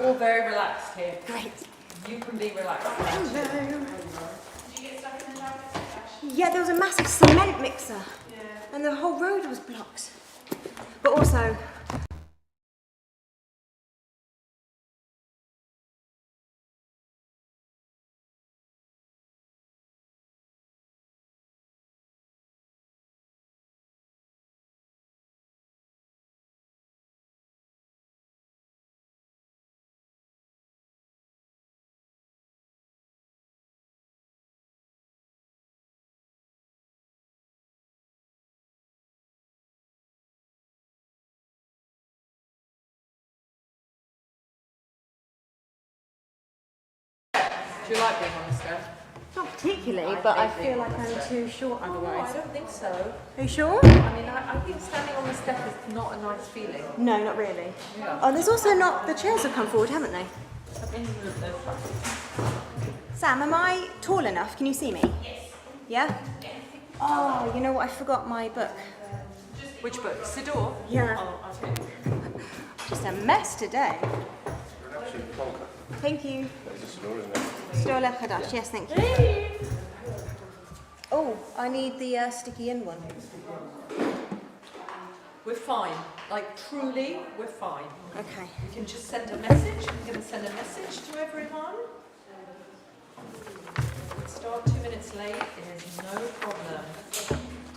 All very relaxed here. Great. You can be relaxed. Hello. Did you get stuck in the traffic? Yeah, there was a massive cement mixer. Yeah. And the whole road was blocked. But also, Do you like being on the step? not particularly, but I feel like I'm too short No, I otherwise. don't think so. Are you sure? I mean, I think standing on the step is not a nice feeling. No, not really. Yeah. Oh, there's also not, the chairs have come forward, haven't they? Let me move those back. Sam, am I tall enough? Can you see me? Yes. Yeah? Oh, you know what? I forgot my book. Which book? Siddur? Yeah. Oh, okay. Just a mess today. Thank you. Stola Khadash. Yes, thank you. Oh, I need the sticky in one. We're fine. Like, truly, we're fine. Okay. We can just send a message. We're going to send a message to everyone. Start 2 minutes late. It is no problem.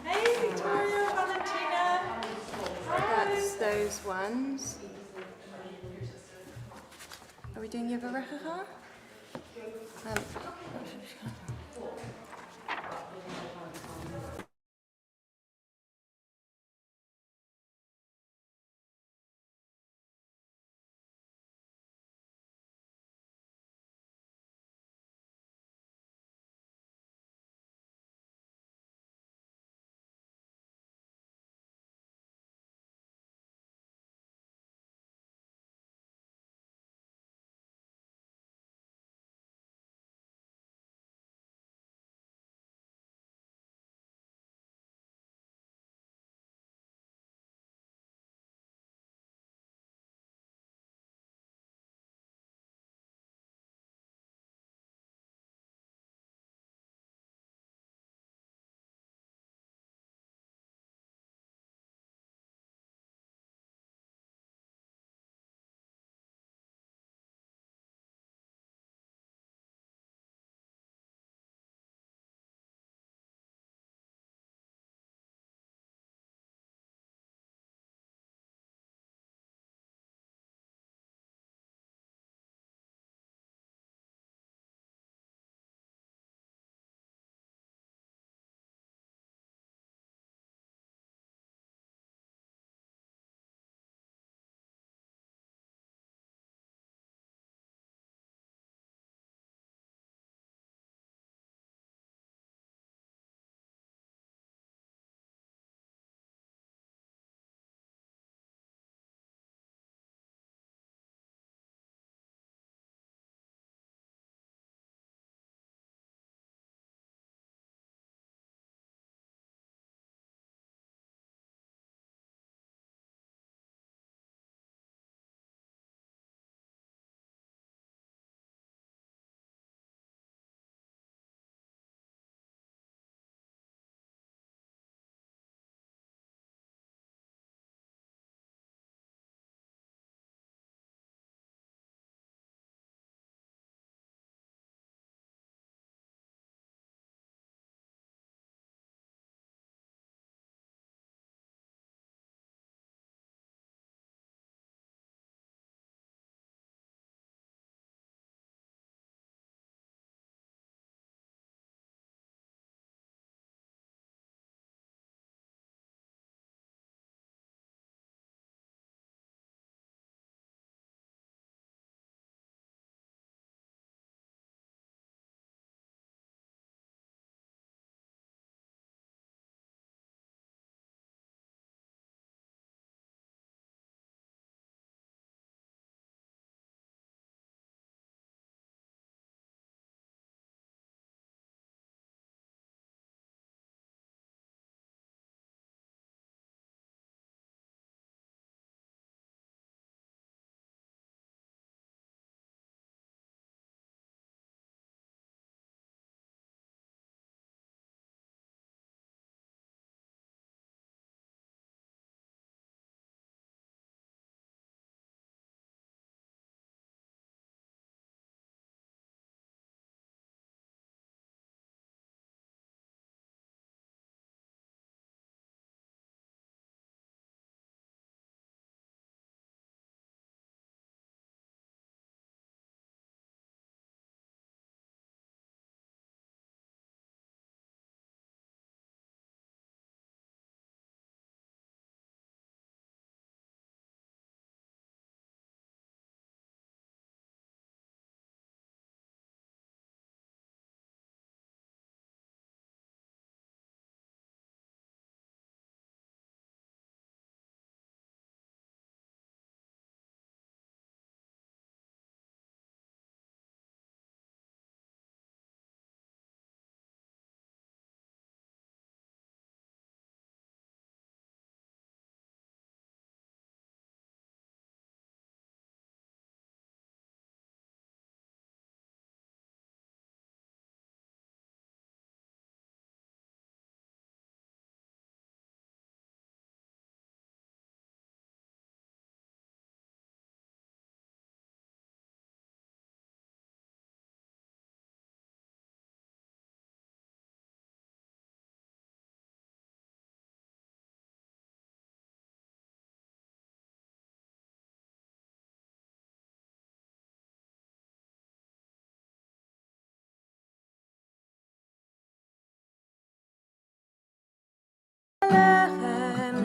Hey, Victoria, Valentina. That's those ones. Are we doing Yevarechacha?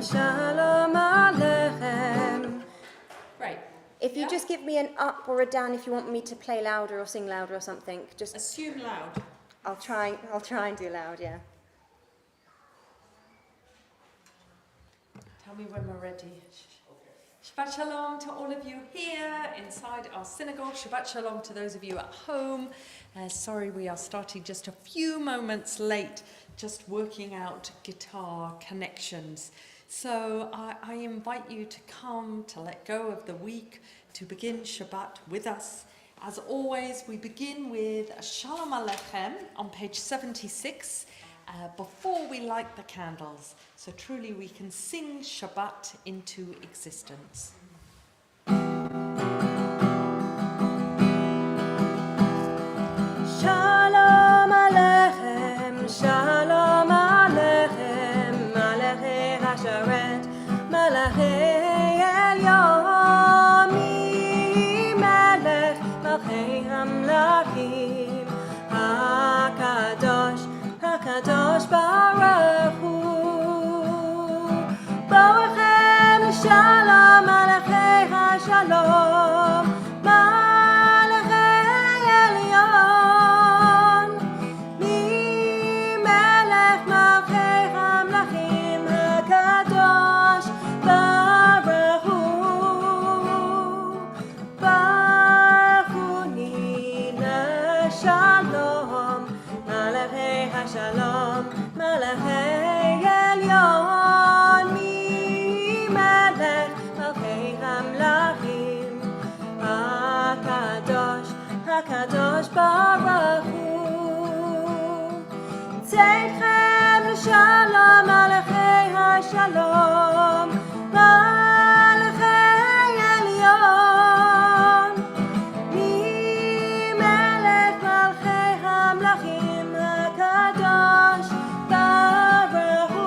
Shalom Aleichem. Great. If you Yeah. just give me an up or a down if you want me to play louder or sing louder or something, just Assume loud. I'll try and do loud, yeah. Tell me when we're ready. Shabbat Shalom to all of you here inside our synagogue. Shabbat Shalom to those of you at home. Sorry we are starting just a few moments late, just working out guitar connections. So I invite you to come, to let go of the week, to begin Shabbat with us. As always, we begin with Shalom Aleichem on page 76 before we light the candles. So truly we can sing Shabbat into existence. Shalom Aleichem, Shalom Aleichem, Malachei Hasharet, Malachei Elyon, Melech, Malchei Hamlachim, HaKadosh, HaKadosh Baruch Hu. Borechem Shalom Malachei HaShalom, Malachei Elyon, Melech Malchei Hamlachim, HaKadosh Baruch Hu. Baruch Hu LeShalom, Malachei HaShalom, Malachei Elyon, Melech Malchei Hamlachim, HaKadosh, HaKadosh Baruch Hu. Tzedchem Shalom, Malachei HaShalom, Malachei Elyon, Melech Malchei Hamlachim, HaKadosh Baruch Hu.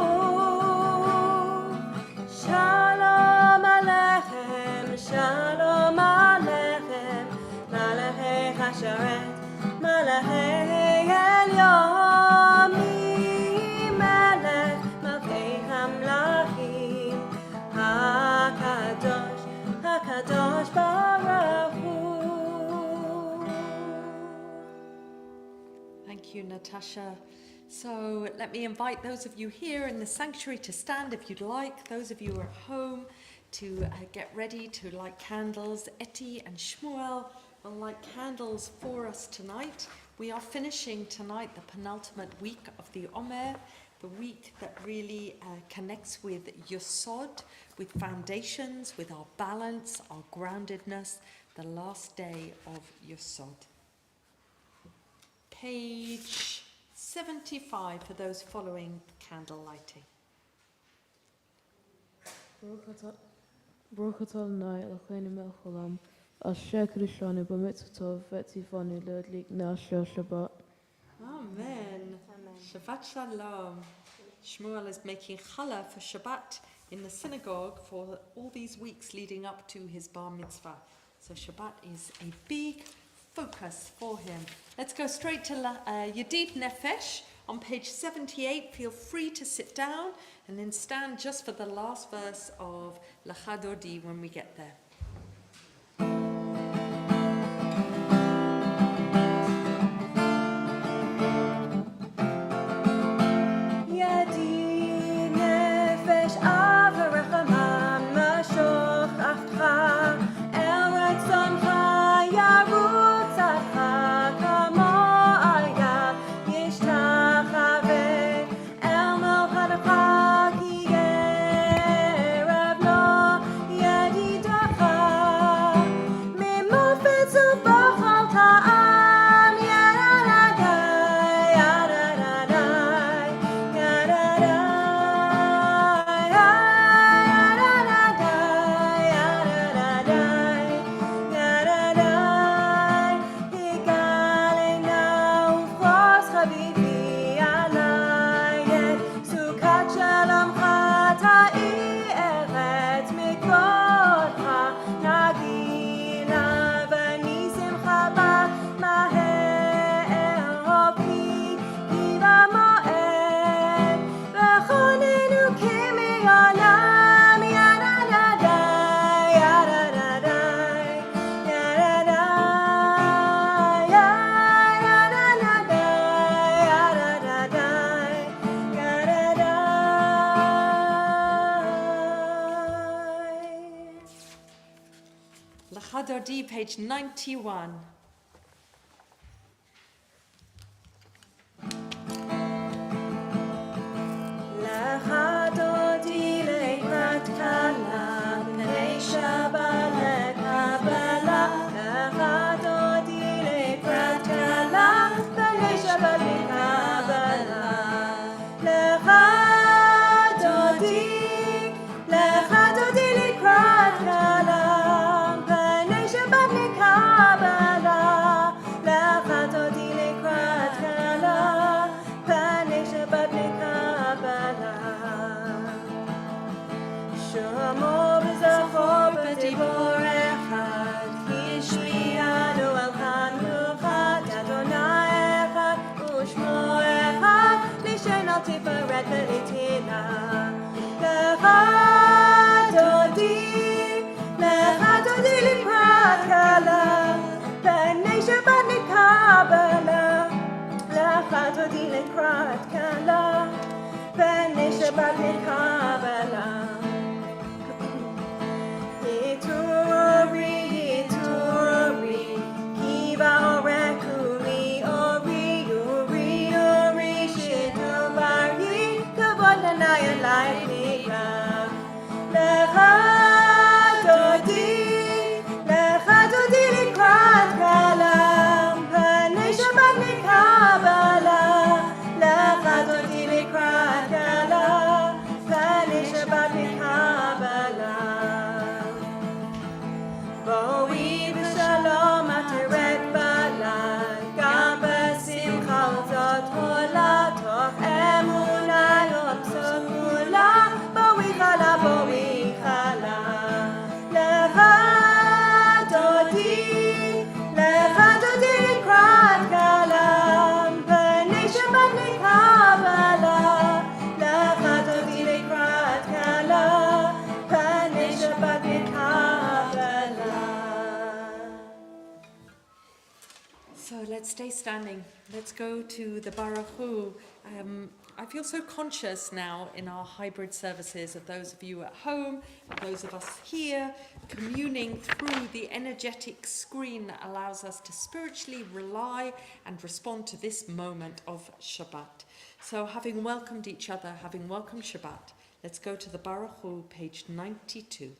Shalom Aleichem, Shalom Aleichem, Malachei Hasharet, Malachei Elyon, Melech Malchei Hamlachim, HaKadosh, HaKadosh Baruch Hu. Thank you, Natasha. So let me invite those of you here in the sanctuary to stand if you'd like. Those of you who are at home to get ready to light candles. Etty and Shmuel will light candles for us tonight. We are finishing tonight the penultimate week of the Omer, the week that really connects with Yesod, with foundations, with our balance, our groundedness, the last day of Yesod. Page 75 for those following candle lighting. Baruch atah Adonai Eloheinu melech haolam, asher kiddushanu b'mitzvotov v'tzivanu le'adlik na'asher Shabbat. Amen. Shabbat Shalom. Shmuel is making challah for Shabbat in the synagogue for all these weeks leading up to his bar mitzvah. So Shabbat is a big focus for him. Let's go straight to Yedid Nefesh on page 78. Feel free to sit down and then stand just for the last verse of L'chadodi when we get there. Yedid Nefesh Avarachamam Mashoch Aftcha El Ratzoncha Yarutz Atcha Kamo Ayah Yishtachave El Mohadecha Ki Yerev Lo Yedidacha Lecha Dodi, page 91. Lecha Dodi lekrat kala, Pnei Shabbat lekabbalah. Lecha Dodi lekrat kala, Pnei Shabbat lekabbalah. Lecha Dodi lekrat kala, Pnei Shabbat lekabbalah. Lecha Dodi lekrat kala, Pnei Shabbat lekabbalah. Shemo b'zachor b'dibor echad, ki yishmi'anu el chanuchat, Adonai echad u'shmo echad, lishen al tiferet v'litina. Lecha Dodi likrat kala, Pnei Shabbat lekabbalah. Lecha Dodi likrat kala, Pnei Shabbat lekabbalah. Yiturori, kiva orekuri, uri, shidubari, kavod lanai alai nika. Lecha Dodi likrat kala, Pnei Shabbat lekabbalah. Lecha Dodi likrat kala, Pnei Shabbat lekabbalah. Boi b'shalom ateret balad, gam b'simcha u'zot hola, toch emuna lo psukula, boi chala. Lecha Dodi likrat kala, Pnei Shabbat lekabbalah. Lecha Dodi likrat kala, Pnei Shabbat lekabbalah. So let's stay standing. Let's go to the Baruch Hu. I feel so conscious now in our hybrid services of those of you at home, and those of us here, communing through the energetic screen that allows us to spiritually rely and respond to this moment of Shabbat. So having welcomed each other, having welcomed Shabbat, let's go to the Baruch Hu, page 92.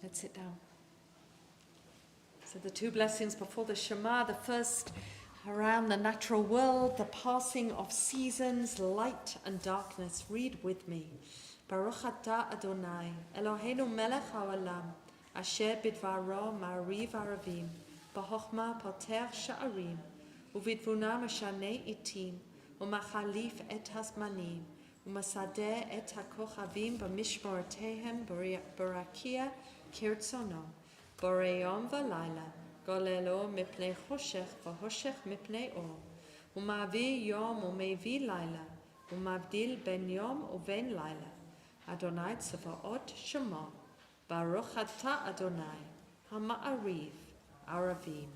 Let's sit down. So the two blessings before the Shema, the first around the natural world, the passing of seasons, light and darkness. Read with me. Baruch atah Adonai, Eloheinu melech haolam, asher bidvaro ma'ariv aravim, b'chochma poter sha'arim, uvidvuna mashane itim, umachalif et hazmanim, umasadeh et hakochavim b'mishmortehem barakia kirtzono. בורא יום ולילה, גוללו מפני חושך וחושך מפני אור. הוא מביא יום ומביא לילה, הוא מבדיל בין יום ובין לילה. אדוני צבאות שמו, ברוך אתה אדוני, המעריב ערבים.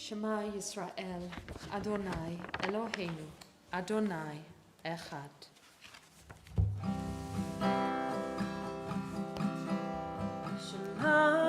Shema Yisrael, Adonai Eloheinu, Adonai Echad. Shema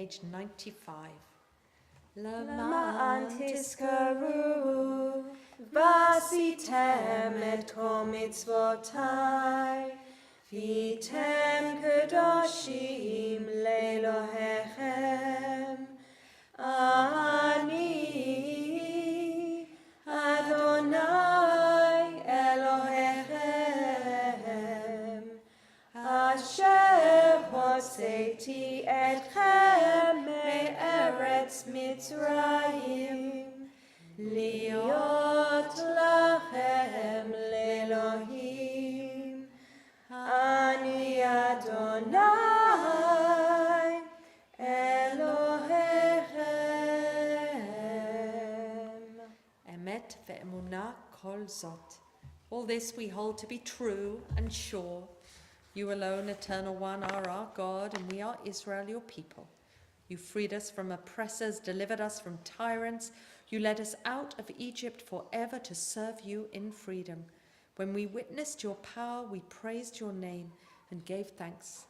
Page 95. Lama antiskaru vasitem et kol mitzvotai vitem kedoshim lelohechem ani הוציא אתכם מארץ מצרים, להיות לכם לאלוהים. אני אדוני אלוהיכם. Emet ve'emunah kol zot. All this we hold to be true and sure. You alone, Eternal One, are our God, and we are Israel, your people. You freed us from oppressors, delivered us from tyrants. You led us out of Egypt forever to serve you in freedom. When we witnessed your power, we praised your name and gave thanks.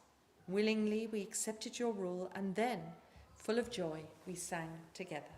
Willingly, we accepted your rule, and then, full of joy, we sang together.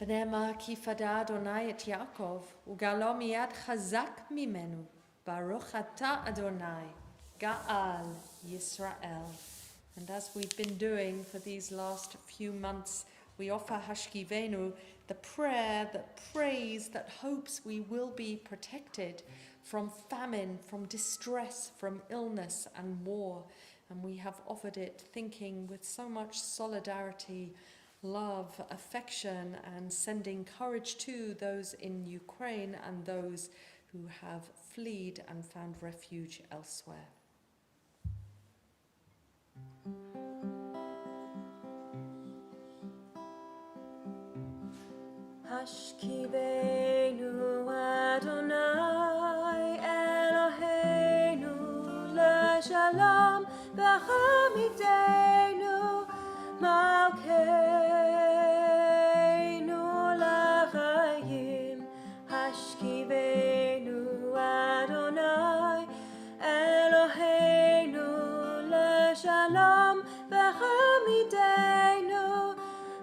ונאמר כי פדה אדוני את יעקב וגאלו מיד חזק ממנו. ברוך אתה אדוני גאל Yisrael. And as we've been doing for these last few months, we offer Hashkivenu, the prayer that prays, that hopes we will be protected from famine, from distress, from illness and war. And we have offered it thinking with so much solidarity, love, affection, and sending courage to those in Ukraine and those who have fled and found refuge elsewhere. Hashkivenu Adonai Eloheinu leShalom v'chamidenu Malkeinu l'chayim. Hashkivenu Adonai Eloheinu leShalom v'chamidenu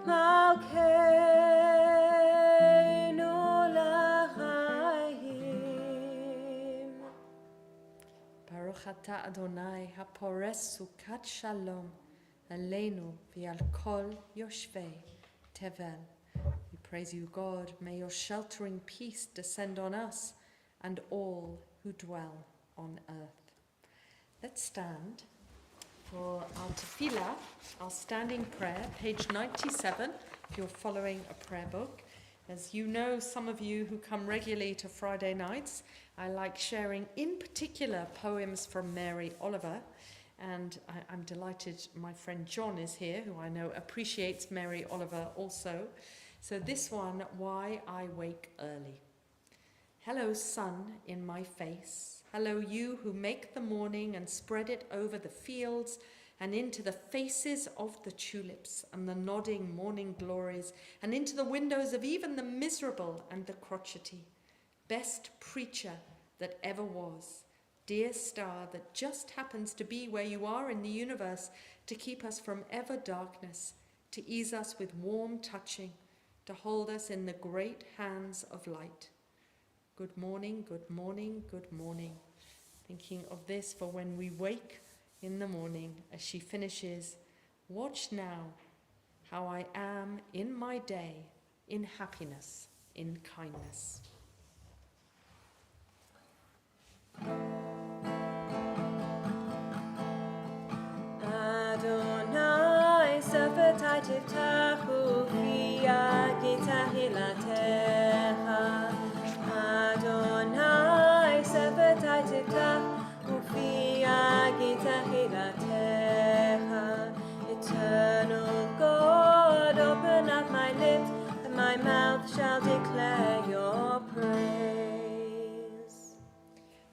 Malkeinu l'chayim. Baruch ata Adonai hapores sukat shalom Aleinu v'al kol yoshvei tevel. We praise you, God. May your sheltering peace descend on us and all who dwell on earth. Let's stand for our tefillah, our standing prayer, page 97, if you're following a prayer book. As you know, some of you who come regularly to Friday nights, I like sharing in particular poems from Mary Oliver. And I'm delighted my friend John is here, who I know appreciates Mary Oliver also. So this one, Why I Wake Early. Hello, sun in my face. Hello, you who make the morning and spread it over the fields and into the faces of the tulips and the nodding morning glories and into the windows of even the miserable and the crotchety. Best preacher that ever was. Dear star that just happens to be where you are in the universe to keep us from ever darkness, to ease us with warm touching, to hold us in the great hands of light. Good morning, good morning, good morning. Thinking of this for when we wake in the morning as she finishes, watch now how I am in my day, in happiness, in kindness. Adonai sefetai tiftach ufiyagi tahilatecha. Adonai sefetai tiftach ufiyagi tahilatecha. Eternal God, open up my lips, and my mouth shall declare your praise.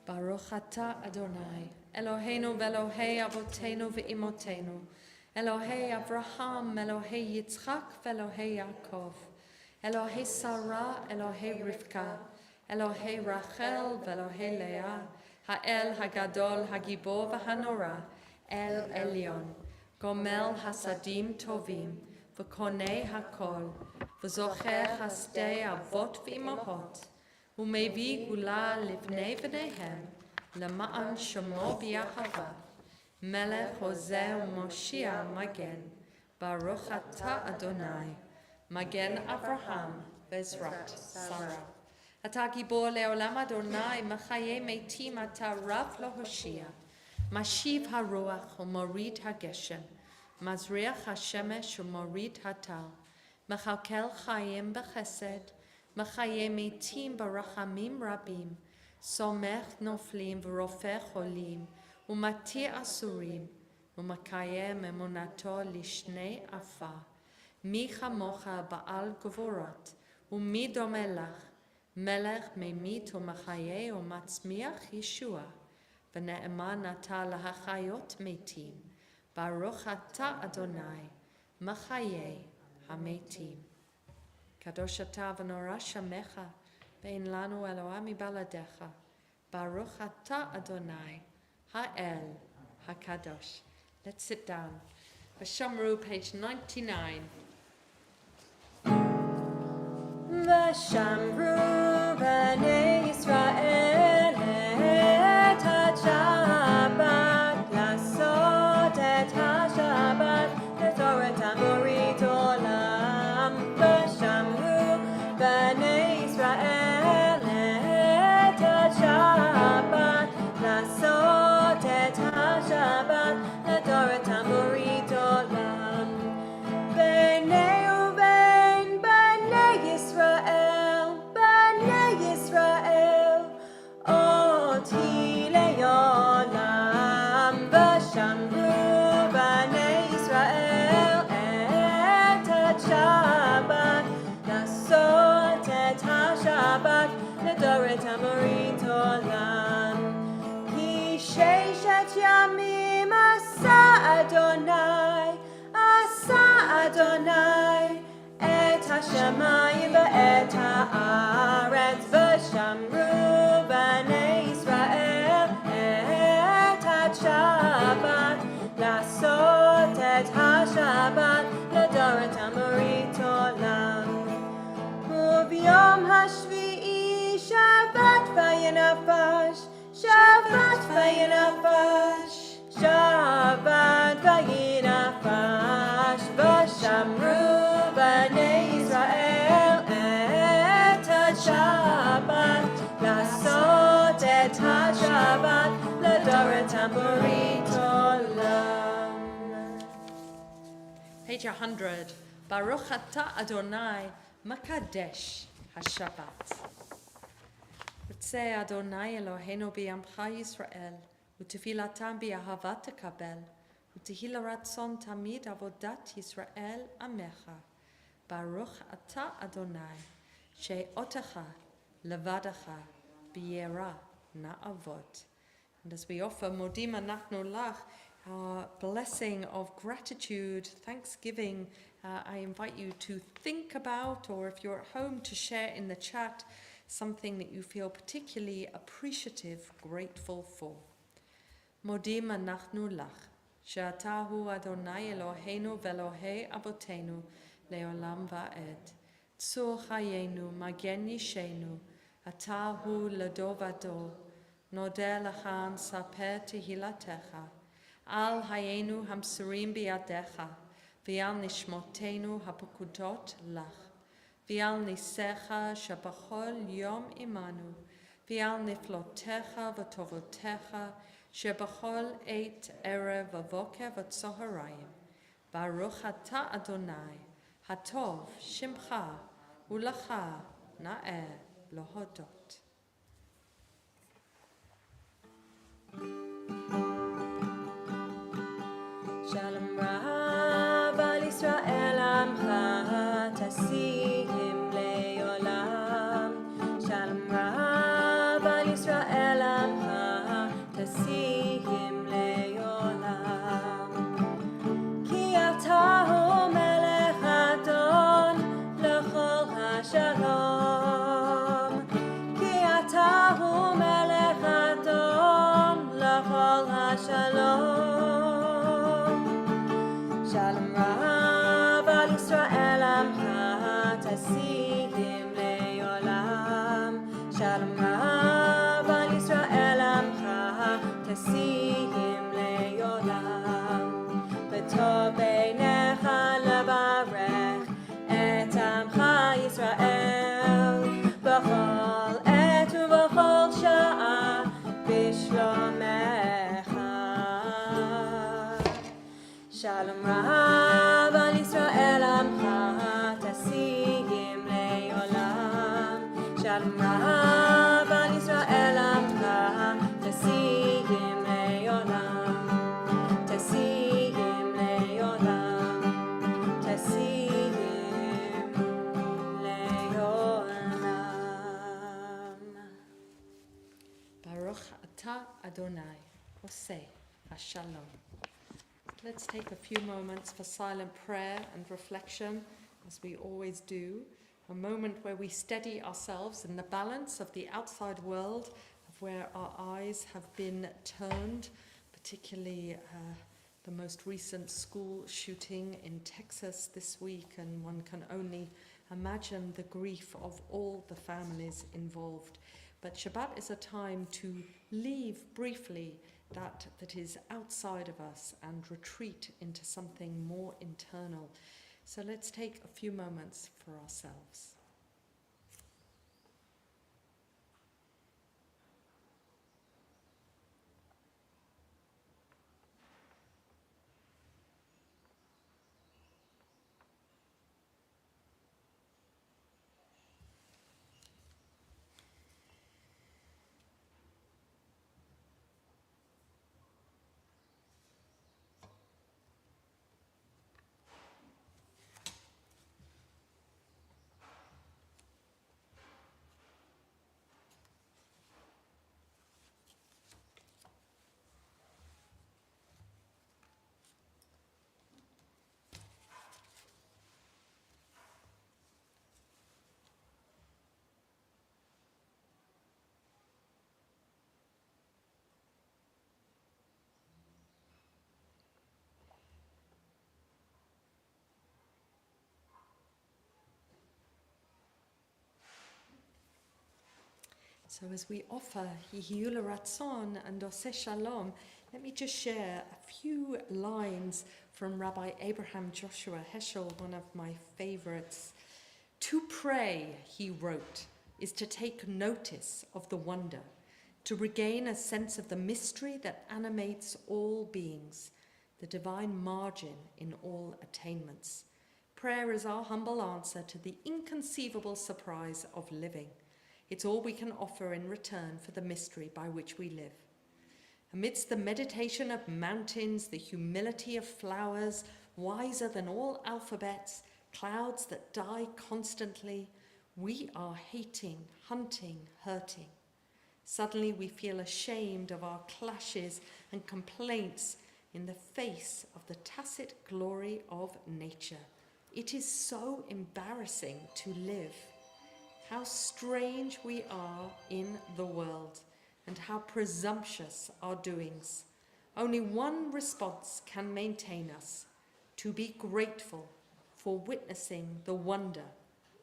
Baruch ata Adonai, Eloheinu ve'Elohei avotenu ve'imotenu, Elohei Abraham, Elohei Yitzchak, ve'Elohei Yaakov, Elohei Sarah, Elohei Rivka, Elohei Rachel, ve'Elohei Leah, Ha'el Hagadol, Hagibor v'Hanora, El Elyon, Gomel Hasadim Tovim, v'Konei Hakol, v'Zocher Hasdei Avot v'Imahot, Umevi Gula Livnei V'neihem, Lema'an Shemo B'Yahava, Melech Hoseh U'Moshiach Magen, Baruch Ata Adonai, Magen Avraham, Bezrat Sarah. Ata Gibor Le'olam Adonai, Machaye Meitim Ata Rav Lohoshia, Mashiv HaRuach U'Morid HaGeshem, Mazriach HaShemesh U'Morid HaTal, Mechalkel Chayim B'Chesed, Machaye Meitim Barachamim Rabim, Somech Noflim V'Rofeh Cholim, U'Mati Asurim, U'Makayem Emunato Lishnei Afa, Mi Chamocha Ba'al Gvorot, U'mi Domeh Lach, Melech Memit U'Machaye U'Matzmiach Yeshua, V'Ne'eman Ata Lahachayot Meitim, Baruch Ata Adonai, Machaye HaMeitim. Kadosh Ata V'Norah Shamecha, Bein Lanu Eloah Baladecha, Baruch Ata Adonai, Ha'el HaKadosh. Let's sit down. Vashamru, page 99. Vashamru b'nei Yisrael et ha-Shabbat, lasot et ha-Shabbat, letoret amorit olam. Vashamru b'nei Yisrael et ha-Shabbat, lasot et ha-Shabbat, letoret amorit olam. B'nei u'bein b'nei Yisrael, oti le'olam. V'shamru b'nei Yisrael et ha-Shabbat, lasot et ha-Shabbat, ledoret amorit olam. Ki sheishet yamim asa Adonai, et hashamayim ve'et haaretz. V'shamru b'nei Yisrael et ha-Shabbat, lasot et ha-Shabbat, ledoret amorit olam. U'b'yom hashvi'i Shabbat v'yinafash, Shabbat v'yinafash, Shabbat v'yinafash. V'shamru b'nei Yisrael et ha-Shabbat, lasot et ha-Shabbat, ledoret amorit olam. Page 100. Baruch Ata Adonai, Makadesh HaShabbat. Ritzeh Adonai Eloheinu b'yamcha Yisrael, u'tefilatam b'ahavat tekabel, u'tehila ratzon tamid avodat Yisrael amecha. Baruch Ata Adonai, she'otecha levadacha b'yera na'avot. And as we offer Modim Anachnu Lach, our blessing of gratitude, thanksgiving, I invite you to think about, or if you're at home, to share in the chat something that you feel particularly appreciative, grateful for. Modim Anachnu Lach, she'atahu Adonai Eloheinu ve'Elohei avotenu le'olam va'ed. Tzur chayenu magen yishenu, atahu l'dor v'dor, nodeh lecha saper tehilatecha, al hayenu hamsurim biyadecha, v'al nishmotenu hapukudot lach, v'al nisecha shebachol yom imanu, v'al niflotecha v'tovotecha, shebachol eit erev v'voker v'tzoharayim. Baruch Ata Adonai, hatov shimcha ulacha na'eh lohodot. Shalom Rav al Yisrael amcha tasihim le'olam. Shalom Rav al Yisrael amcha תשים לעולם. וטוב בעיניך לברך את עמך ישראל בכל עת ובכל שעה בשלומך. שלום רב על ישראל עמך תשים לעולם. שלום רב על ישראל עמך תשים לעולם. תשים לעולם. תשים לעולם. Baruch atah Adonai, Oseh HaShalom. Let's take a few moments for silent prayer and reflection, as we always do. A moment where we steady ourselves in the balance of the outside world, of where our eyes have been turned, particularly the most recent school shooting in Texas this week, and one can only imagine the grief of all the families involved. But Shabbat is a time to leave briefly that is outside of us and retreat into something more internal. So let's take a few moments for ourselves. So as we offer Yihiyul Ratzon and Oseh Shalom, let me just share a few lines from Rabbi Abraham Joshua Heschel, one of my favorites. To pray, he wrote, is to take notice of the wonder, to regain a sense of the mystery that animates all beings, the divine margin in all attainments. Prayer is our humble answer to the inconceivable surprise of living. It's all we can offer in return for the mystery by which we live. Amidst the meditation of mountains, the humility of flowers, wiser than all alphabets, clouds that die constantly, we are hating, hunting, hurting. Suddenly we feel ashamed of our clashes and complaints in the face of the tacit glory of nature. It is so embarrassing to live. How strange we are in the world, and how presumptuous our doings. Only one response can maintain us: to be grateful for witnessing the wonder,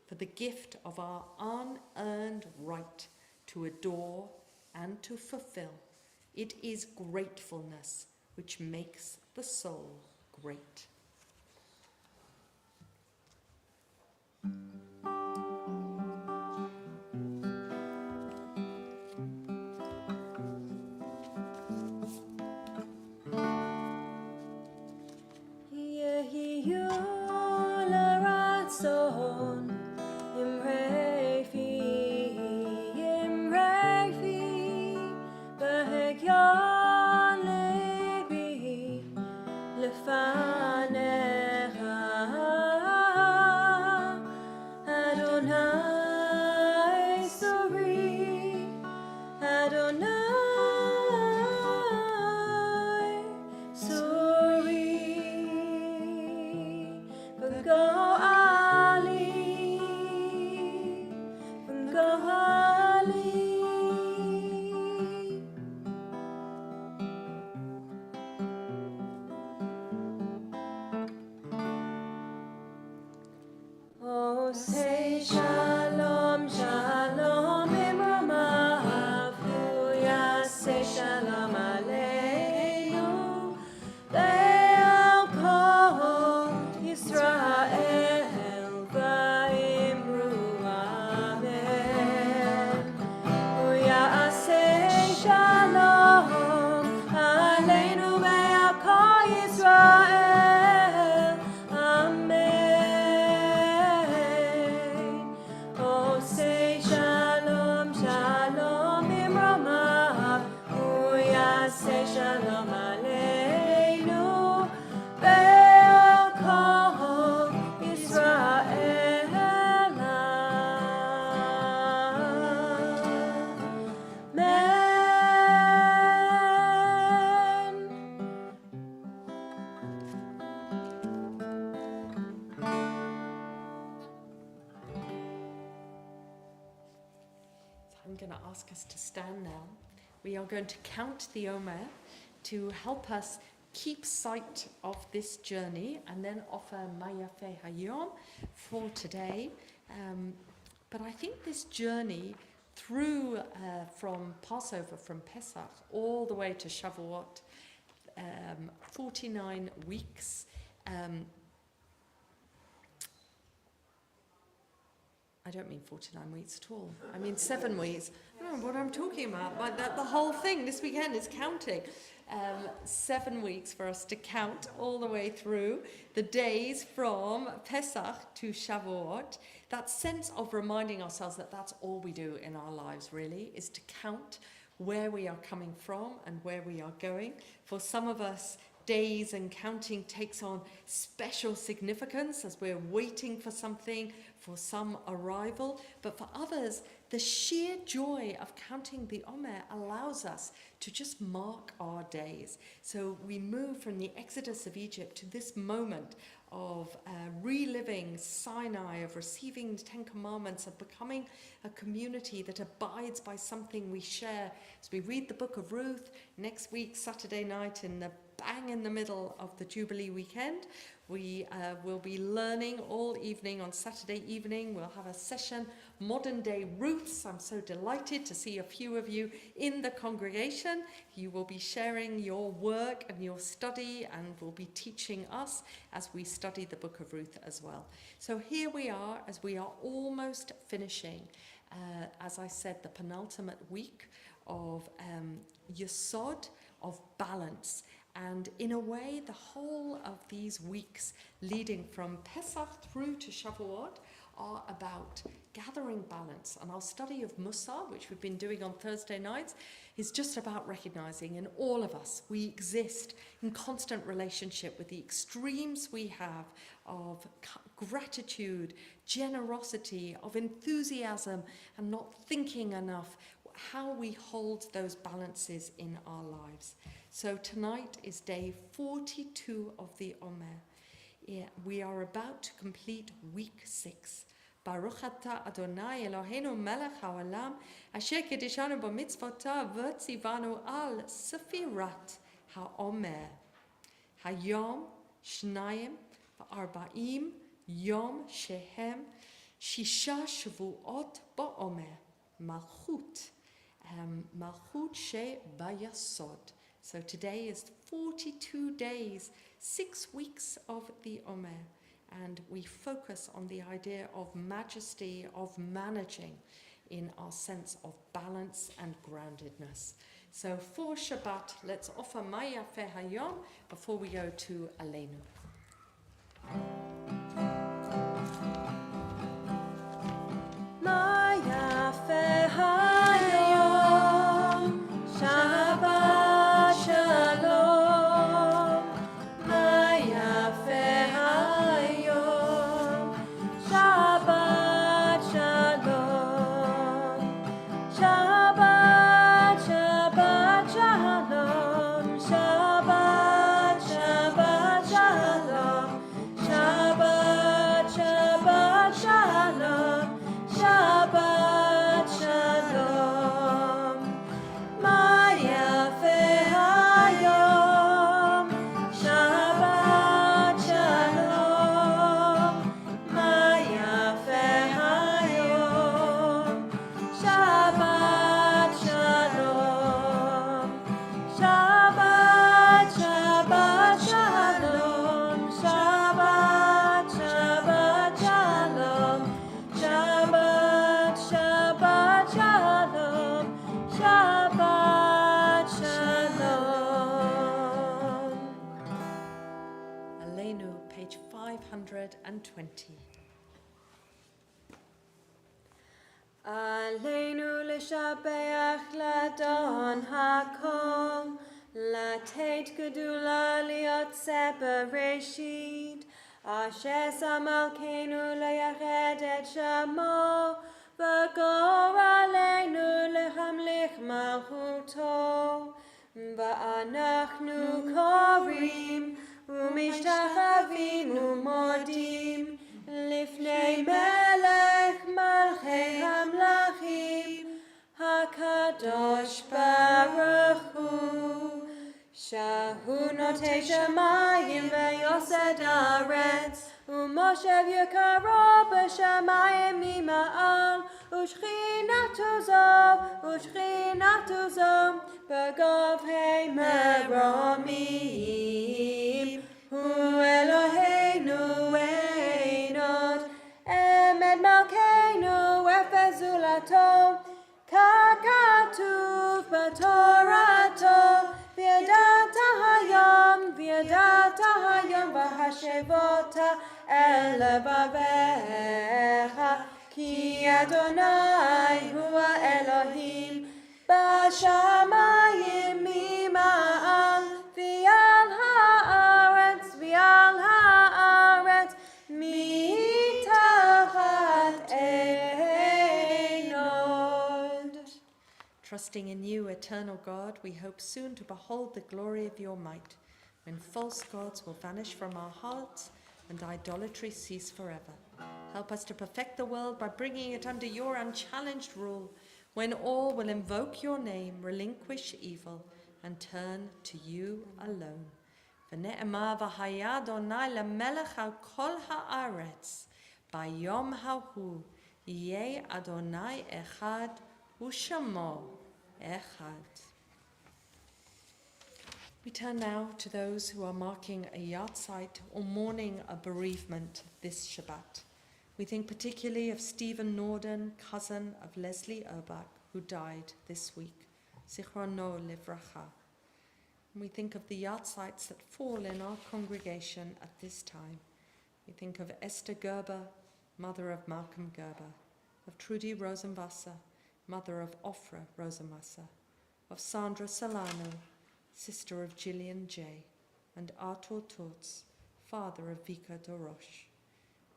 for the gift of our unearned right to adore and to fulfill. It is gratefulness which makes the soul great. going to ask us to stand now. We are going to count the Omer to help us keep sight of this journey and then offer Mayafeh Hayom for today. But I think this journey through from Passover, from Pesach, all the way to Shavuot, 49 weeks. I don't mean 49 weeks at all. I mean 7 weeks. I don't know what I'm talking about. But the whole thing this weekend is counting. 7 weeks for us to count all the way through the days from Pesach to Shavuot. That sense of reminding ourselves that that's all we do in our lives, really, is to count where we are coming from and where we are going. For some of us, days and counting takes on special significance as we're waiting for something, for some arrival. But for others, the sheer joy of counting the Omer allows us to just mark our days. So we move from the exodus of Egypt to this moment of reliving Sinai, of receiving the Ten Commandments, of becoming a community that abides by something we share. As we read the book of Ruth, next week, Saturday night, bang in the middle of the Jubilee weekend, we will be learning all evening on Saturday evening. We'll have a session, Modern Day Ruths. I'm so delighted to see a few of you in the congregation. You will be sharing your work and your study and will be teaching us as we study the book of Ruth as well. So here we are, as we are almost finishing, as I said, the penultimate week of Yesod, of balance. And in a way, the whole of these weeks leading from Pesach through to Shavuot are about gathering balance. And our study of Musar, which we've been doing on Thursday nights, is just about recognizing in all of us, we exist in constant relationship with the extremes we have of gratitude, generosity, of enthusiasm, and not thinking enough, how we hold those balances in our lives. So tonight is day 42 of the Omer. Yeah, we are about to complete week 6. Baruch atah Adonai Eloheinu melech haolam, asher kedishanu b'mitzvotav v'tzivanu al sefirat haomer. Hayom shnayim v'arba'im yom shehem shisha shavuot ba'omer malchut malchut she bayasod. So today is 42 days, 6 weeks of the Omer, and we focus on the idea of majesty, of managing in our sense of balance and groundedness. So for Shabbat, let's offer Mayafeh Hayom before we go to Aleinu. Mayafeh Hayom, Shabbat Shalom. Mayafeh Hayom, Shabbat Shalom. Shabbat, Shabbat Shalom. Shabbat, Shabbat Shalom. Shabbat, Shabbat Shalom. Shabbat Shalom. Mayafeh Hayom, Shabbat Shalom. Mayafeh Hayom, Shabbat Shalom. Shabbat, Shabbat Shalom. Shabbat, Shabbat Shalom. Shabbat, Shabbat Shalom. Shabbat Shalom. Aleinu, page 520. Aleinu l'shabeach l'adon hakol, לתת גדולה ליוצא בראשית, אשר שם מלכנו לייחד את שמו, וגור עלינו להמליך מלכותו. ואנחנו קוראים ומשתחווים ומודים לפני מלך מלכי המלכים, Kadosh Baruch Hu, Shahu Notei Shamayim ve'yosed haaretz, Umoshev Yekaro b'shamayim mima'al, Ushchinatu zo b'govhei meromim, Hu Eloheinu einod, Emed Malkeinu efes zulato, Kakatuv b'torato, V'yadata hayom v'hashevota el levavecha, Ki Adonai hua Elohim b'shamayim mima'al, V'al haaretz mitachat einod. Trusting in you, eternal God, we hope soon to behold the glory of your might, when false gods will vanish from our hearts and idolatry cease forever. Help us to perfect the world by bringing it under your unchallenged rule, when all will invoke your name, relinquish evil, and turn to you alone. V'ne'emar v'haya Adonai lemelech al kol haaretz, bayom hahu yeh Adonai echad u'shamo echad. We turn now to those who are marking a yahrzeit or mourning a bereavement this Shabbat. We think particularly of Stephen Norden, cousin of Leslie Urbach, who died this week. Zichrono livracha. And we think of the yahrzeits that fall in our congregation at this time. We think of Esther Gerber, mother of Malcolm Gerber, of Trudy Rosenwasser, mother of Ofra Rosenwasser, of Sandra Solano, sister of Gillian J., and Artur Tutz, father of Vika Dorosh.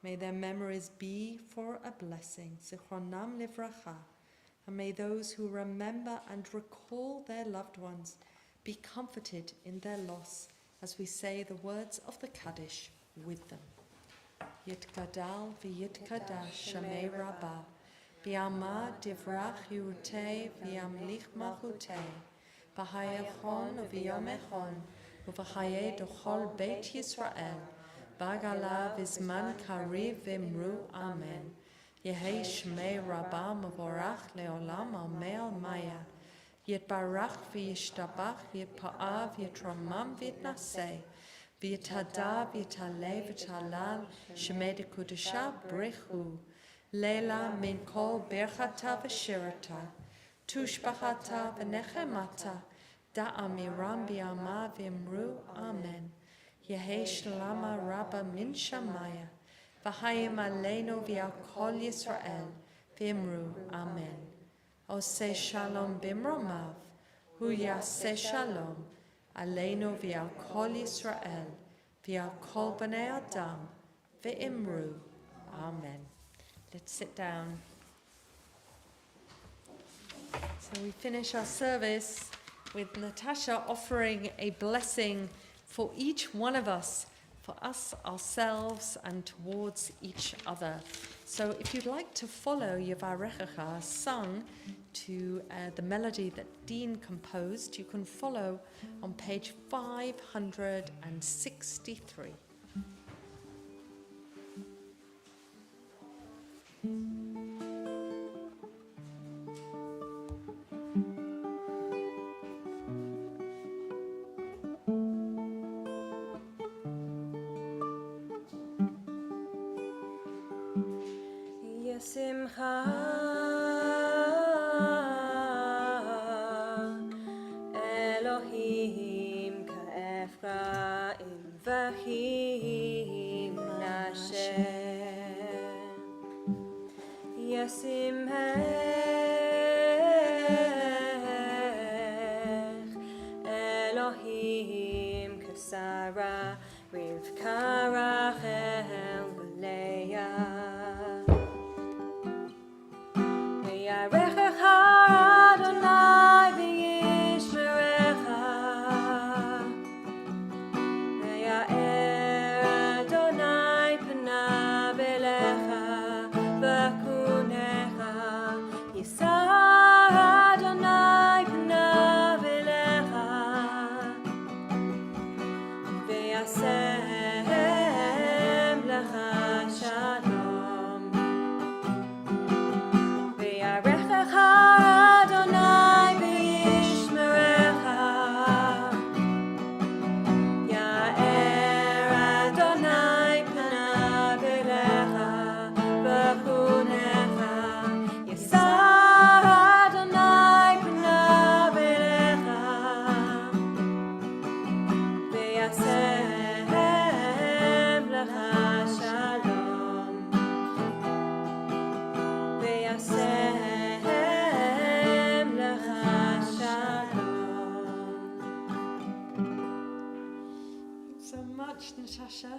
May their memories be for a blessing, Zichronam livracha, and may those who remember and recall their loved ones be comforted in their loss as we say the words of the Kaddish with them. Yitgadal v'yitkadash Shamei Rabbah, Bi'ama divrach yurtei v'yamlich malchutei, B'hayachon u'v'yomechon u'v'chayei dochol Beit Yisrael, Bagala v'zman kariv v'imru Amen. Yehei Shmei Rabbah Mavorach le'olam al maya, Yitbarach v'yishtabach v'yitpa'av v'yitramam v'yitnaseh, v'yithada v'yitale v'yithalal Shemei dekudusha brechu, Leila min kol berchata v'shirata, Tushbachata v'nechemata, da'amiram bi'ama v'imru Amen. Yehei shlama rabba min shamaya, v'hayim aleinu v'al kol Yisrael, v'imru Amen. Oseh shalom bimromav, hu yaseh shalom, aleinu v'al kol Yisrael, v'al kol b'nei Adam, v'imru Amen. Let's sit down. So we finish our service with Natasha offering a blessing for each one of us, for us ourselves and towards each other. So if you'd like to follow Yevarechecha sung to the melody that Dean composed, you can follow on page 563. Yesimcha Elohim ka'Ephraim v'hi Menashe. Yesimhech Elohim k'Sara Rivka Rachel v'Leah. V'yarechecha Adonai v'yishmerecha, v'ya'er Adonai panav elecha v'kunecha, Yisa Adonai ויעשם לך שלום. ויערכך אדוני וישמרך. יאר אדוני פניו אליך וחונך. יישא אדוני פניו אליך ויעשם לך שלום. ויעשם לך שלום. Thanks so much, Natasha.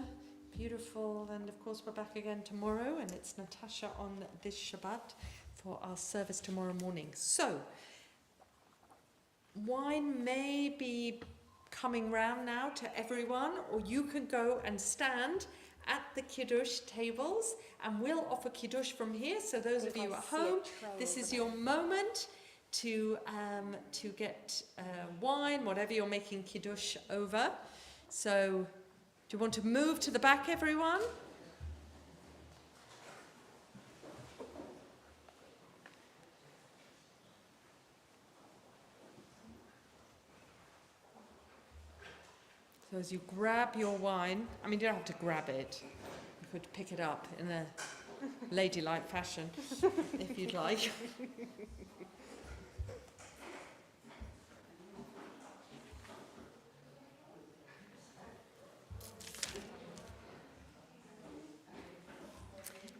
Beautiful. And of course, we're back again tomorrow, and it's Natasha on this Shabbat for our service tomorrow morning. So, wine may be coming round now to everyone, or you can go and stand at the Kiddush tables, and we'll offer Kiddush from here. So those of you at home, this is your moment to get wine, whatever you're making Kiddush over. So, do you want to move to the back, everyone? So as you grab your wine, I mean, you don't have to grab it. You could pick it up in a ladylike fashion, if you'd like.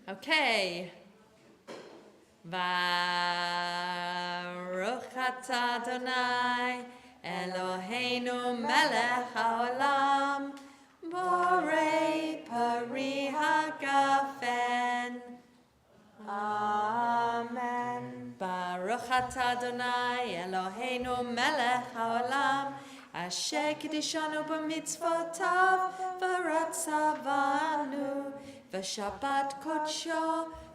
Okay. Baruch atah Adonai Eloheinu melech haolam borei pari hagafen. Amen. Baruch atah Adonai Eloheinu melech haolam asher kiddushanu b'mitzvotav v'ratzavanu v'shabbat kodsho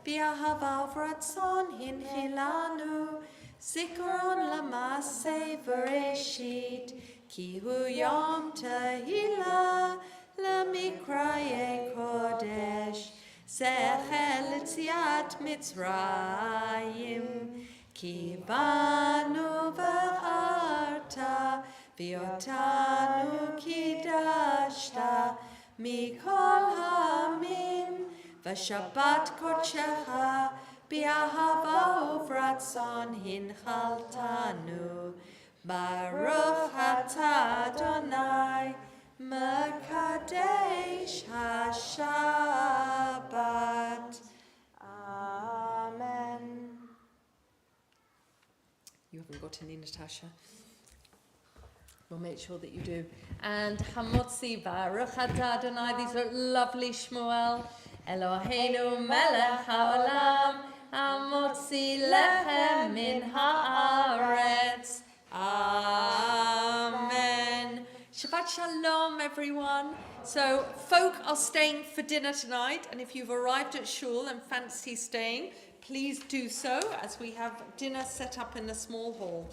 b'ahava v'ratzon hinchilanu zikaron l'masei v'reshit ki hu yom tehila l'mikraye kodesh zechel l'tziat Mitzrayim ki banu v'charta v'yotanu kidashta mikol hamim v'shabbat kodshecha b'ahava uvratzon hinchaltanu baruch atah Adonai mekadesh hashabbat. Amen. You haven't got any, Natasha? We'll make sure that you do. And Hamotzi Baruch atah Adonai. These are lovely Shmuel. Eloheinu melech haolam. Hamotzi lechem min haaretz. Amen. Shabbat Shalom, everyone. So, folk are staying for dinner tonight, and if you've arrived at shul and fancy staying, please do so, as we have dinner set up in the small hall.